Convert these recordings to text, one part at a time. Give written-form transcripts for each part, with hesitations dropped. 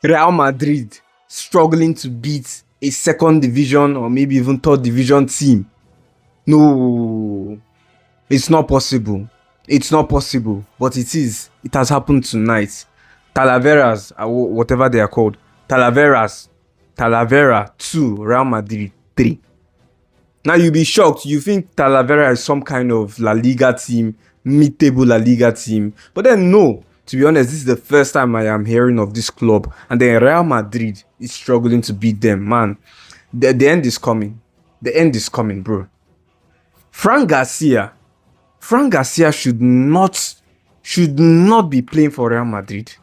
Real Madrid struggling to beat a second division or maybe even third division team. No, it's not possible. It's not possible, but it is. It has happened tonight. Talaveras, whatever they are called, Talaveras, Talavera 2, Real Madrid 3. Now you'll be shocked. You think Talavera is some kind of La Liga team, mid-table La Liga team. But then no, to be honest, this is the first time I am hearing of this club. And then Real Madrid is struggling to beat them. Man, the end is coming. The end is coming, bro. Frank Garcia should not be playing for Real Madrid.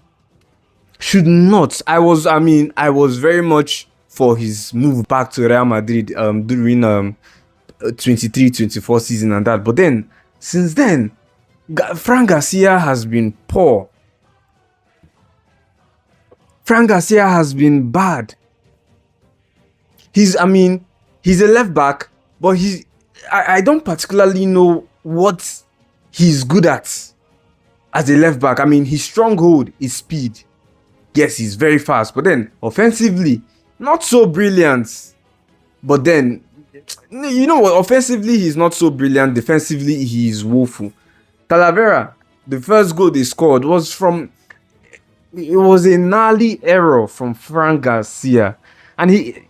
Should not. I was very much for his move back to Real Madrid during 23-24 season and that. But then since then, Frank Garcia has been poor. Frank Garcia has been bad. He's a left back, but I don't particularly know what he's good at as a left back. I mean, his stronghold is speed. Yes, he's very fast, but then offensively, not so brilliant. But then, you know what? Offensively, he's not so brilliant. Defensively, he is woeful. Talavera, the first goal they scored was a gnarly error from Frank Garcia. And he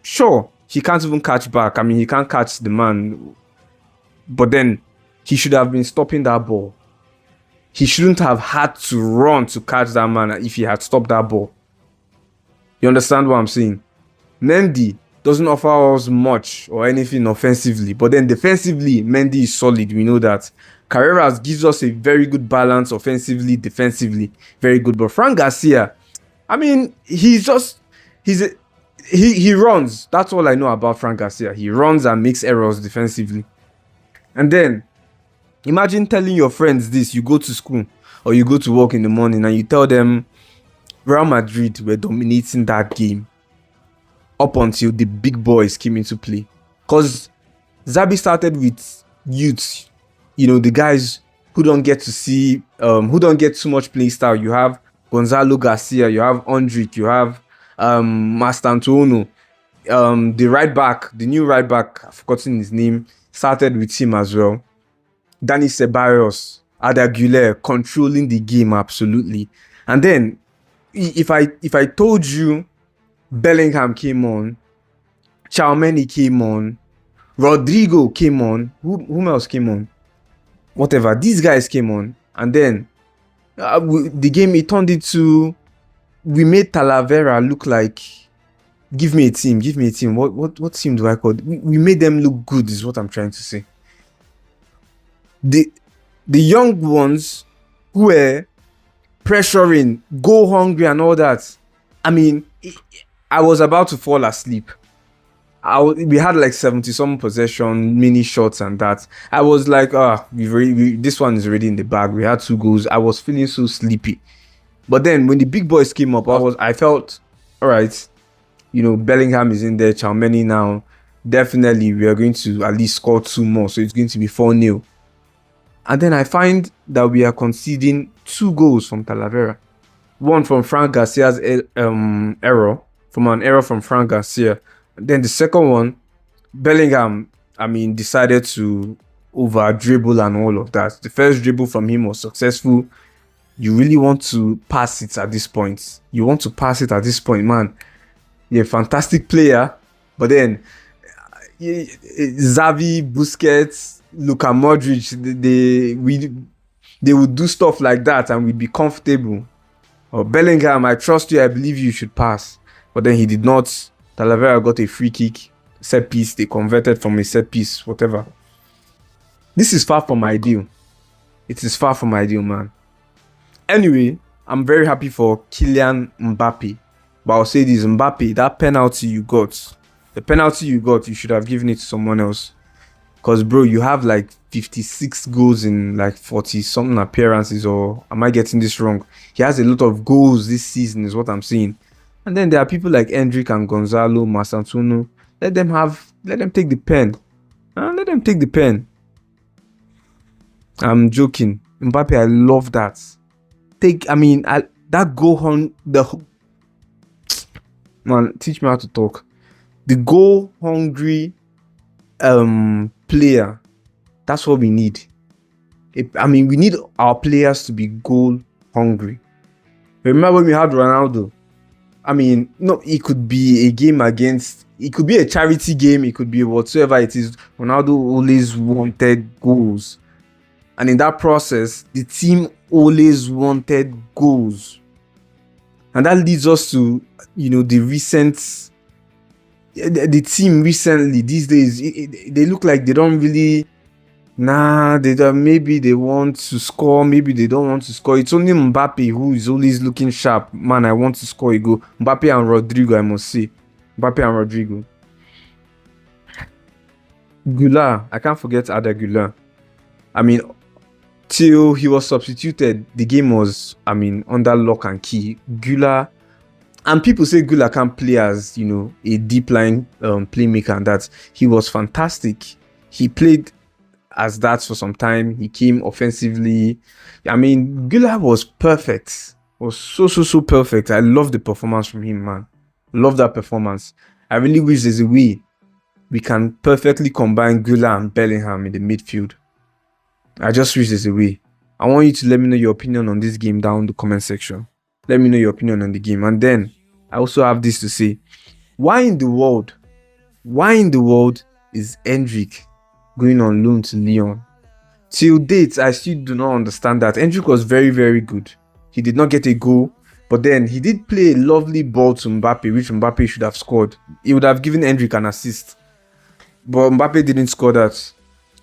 can't even catch back. I mean, he can't catch the man. But then, he should have been stopping that ball. He shouldn't have had to run to catch that man if he had stopped that ball. You understand what I'm saying? Mendy doesn't offer us much or anything offensively. But then defensively, Mendy is solid. We know that. Carreras gives us a very good balance offensively, defensively. Very good. But Frank Garcia, I mean, he runs. That's all I know about Frank Garcia. He runs and makes errors defensively. And then, imagine telling your friends this. You go to school or you go to work in the morning and you tell them Real Madrid were dominating that game up until the big boys came into play. Because Xabi started with youths, you know, the guys who don't get to see, who don't get too much play style. You have Gonzalo Garcia, you have Ondrick, you have Mastantuono. The right back, the new right back, I've forgotten his name, started with him as well. Dani Ceballos, Ada controlling the game absolutely. And then, if I told you Bellingham came on, Tchouaméni came on, Rodrigo came on, whom else came on? Whatever, these guys came on, and then the game, it turned into, we made Talavera look like, give me a team. What team do I call? We made them look good, is what I'm trying to say. The young ones who were pressuring, go hungry and all that. I mean, I was about to fall asleep. We had like 70-some possession, mini shots and that. I was like, this one is already in the bag. We had 2 goals. I was feeling so sleepy. But then when the big boys came up, I felt, all right, you know, Bellingham is in there, Tchouaméni now. Definitely, we are going to at least score 2 more. So it's going to be 4-0. And then I find that we are conceding 2 goals from Talavera. One from Frank Garcia's error, from an error from Frank Garcia. And then the second one, Bellingham, decided to over dribble and all of that. The first dribble from him was successful. You really want to pass it at this point. Man. You're a fantastic player. But then, Xavi, Busquets, Luka Modric, they would do stuff like that and we'd be comfortable. Or Bellingham, I trust you, I believe you should pass. But then he did not. Talavera got a free kick, set piece, they converted from a set piece, whatever. This is far from ideal. It is far from ideal, man. Anyway, I'm very happy for Kylian Mbappe. But I'll say this, Mbappe, that penalty you got, you should have given it to someone else. Because, bro, you have like 56 goals in like 40-something appearances, or am I getting this wrong? He has a lot of goals this season, is what I'm saying. And then there are people like Endrick and Gonzalo, Mastantuono. Let them take the pen. Let them take the pen. I'm joking. Mbappe, I love that. That goal on Man, teach me how to talk. The goal hungry player. That's what we need. I mean, we need our players to be goal hungry. Remember when we had Ronaldo? I mean, no, it could be a game against, it could be a charity game, it could be whatsoever it is. Ronaldo always wanted goals. And in that process, the team always wanted goals. And that leads us to, the team recently, these days, they look like they don't really, maybe they want to score, maybe they don't want to score. It's only Mbappe who is always looking sharp. Man, I want to score a goal. Mbappe and Rodrigo, I must say. Mbappe and Rodrigo. Goulart, I can't forget Ada Goulart. I mean, till he was substituted, the game was, under lock and key. Goulart, and people say Goulart can't play as, a deep line playmaker, and that he was fantastic. He played as that for some time. He came offensively. Goulart was perfect. Was so perfect. I love the performance from him, man. Love that performance. I really wish there's a way we can perfectly combine Goulart and Bellingham in the midfield. I just wish there's a way. I want you to let me know your opinion on this game down in the comment section. Let me know your opinion on the game. And then I also have this to say. Why in the world is Hendrick going on loan to Lyon? Till date, I still do not understand that. Hendrick was very, very good. He did not get a goal, but then he did play a lovely ball to Mbappe, which Mbappe should have scored. He would have given Hendrick an assist, but Mbappe didn't score that.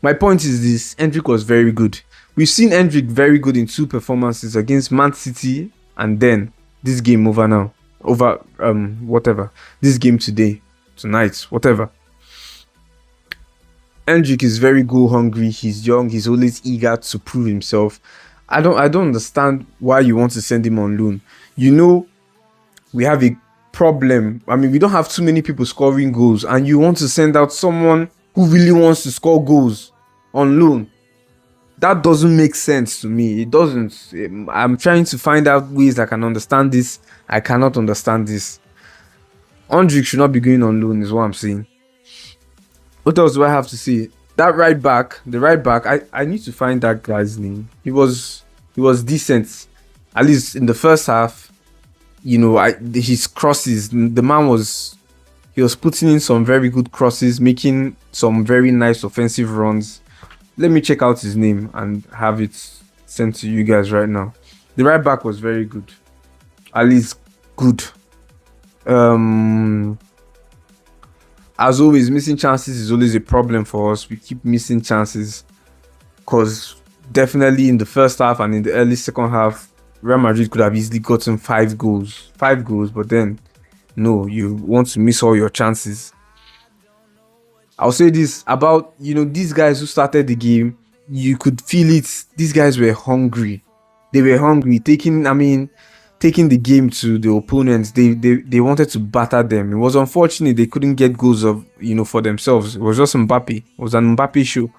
My point is this: Hendrick was very good. We've seen Hendrick very good in 2 performances against Man City, and then this game this game tonight, whatever. Hendrick is very goal hungry. He's young. He's always eager to prove himself. I don't understand why you want to send him on loan. We have a problem. We don't have too many people scoring goals, and you want to send out someone who really wants to score goals on loan. That doesn't make sense to me. It doesn't. I'm trying to find out ways I can understand this. I cannot understand this. Hendrick should not be going on loan, is what I'm saying. What else do I have to say? The right back, I need to find that guy's name. He was decent, at least in the first half. His crosses, the man was putting in some very good crosses, making some very nice offensive runs. Let me check out his name and have it sent to you guys right now. The right back was very good, at least good. As always, missing chances is always a problem for us. We keep missing chances because definitely in the first half and in the early second half, Real Madrid could have easily gotten 5 goals. 5 goals, but then, no, you want to miss all your chances. I'll say this about, these guys who started the game, you could feel it. These guys were hungry. They were hungry, taking the game to the opponents. They wanted to batter them. It was unfortunate they couldn't get goals for themselves. It was just Mbappe. It was an Mbappe show.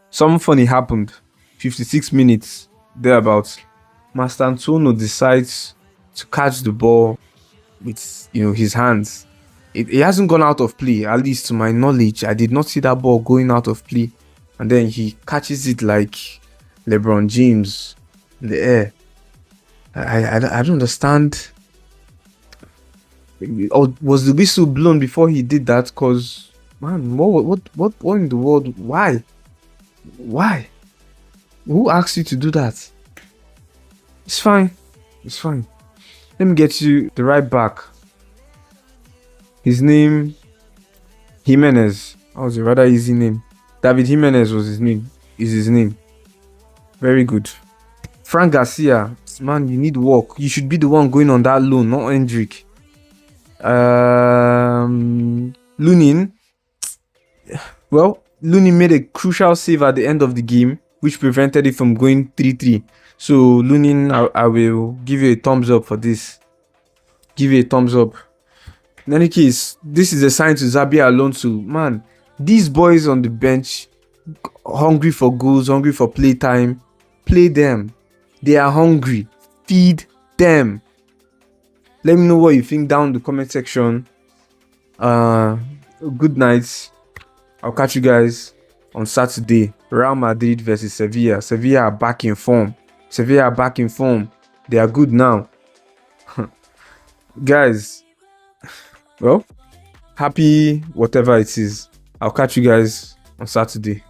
Something funny happened. 56 minutes thereabouts. Mastantuono decides to catch the ball with his hands. It hasn't gone out of play, at least to my knowledge. I did not see that ball going out of play, and then he catches it like LeBron James in the air. I don't understand. Or was the whistle blown before he did that? Cause man, what in the world? Why? Who asked you to do that? It's fine. Let me get you the right back. His name, Jimenez. That was a rather easy name. David Jimenez was his name. Is his name. Very good. Frank Garcia, man, you need work. You should be the one going on that loan, not Hendrick. Lunin. Well, Lunin made a crucial save at the end of the game, which prevented it from going 3-3. So, Lunin, I will give you a thumbs up for this. Give you a thumbs up. In any case, this is a sign to Xabi Alonso. Man, these boys on the bench, hungry for goals, hungry for play time. Play them. They are hungry. Feed them. Let me know what you think down in the comment section. Good night. I'll catch you guys on Saturday. Real Madrid versus Sevilla. Sevilla are back in form. Sevilla are back in form. They are good now. Guys, well, happy whatever it is. I'll catch you guys on Saturday.